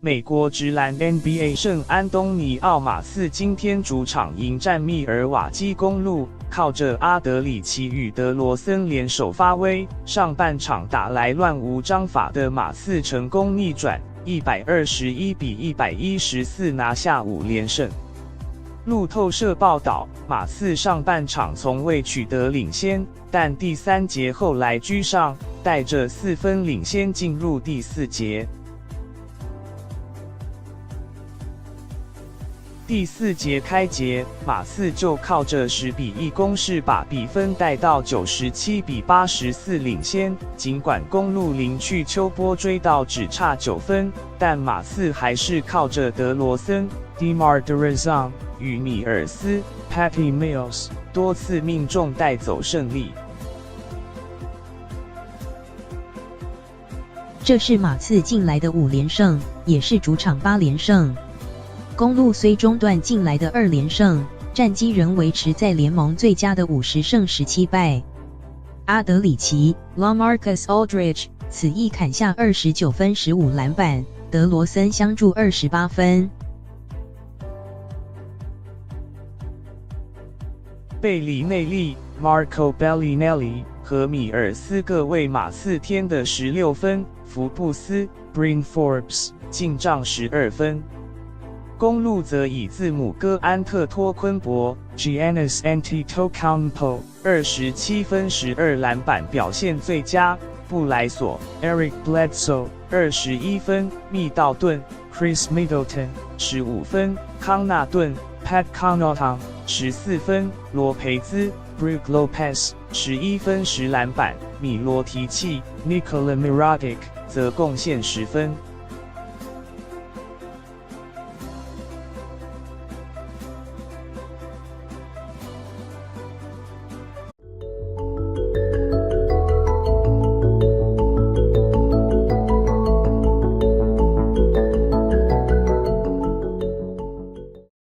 美国职篮 NBA 圣安东尼奥马刺今天主场迎战密尔瓦基公鹿，靠着阿德里奇与德罗森联手发威，上半场打来乱无章法的马刺成功逆转，121-114拿下5连胜。路透社报道，马刺上半场从未取得领先，但第3节后来居上，带着4分领先进入第4节。第4节开节，马刺就靠着10-1攻势把比分带到97-84领先。尽管公鹿领去秋波追到只差9分，但马刺还是靠着德罗森、DeMar DeRozan 与米尔斯、Patty Mills 多次命中带走胜利。这是马刺近来的5连胜，也是主场8连胜。公鹿虽中断近来的2连胜，战绩仍维持在联盟最佳的50胜17败。阿德里奇 LaMarcus Aldridge 此役砍下29分15篮板，德罗森相助28分。贝里内利 Marco Bellinelli 和米尔斯各为马刺添的16分，福布斯 Bryn Forbes 进账12分。公鹿则以字母哥安特托昆博 Giannis Antetokounmpo 27分12篮板表现最佳，布莱索 Eric Bledsoe 21分，密道顿 Chris Middleton 15分，康纳顿 Pat Connaughton 14分，罗培兹 Brook Lopez 11分10篮板，米罗提契 Nikola Mirotic 则贡献10分。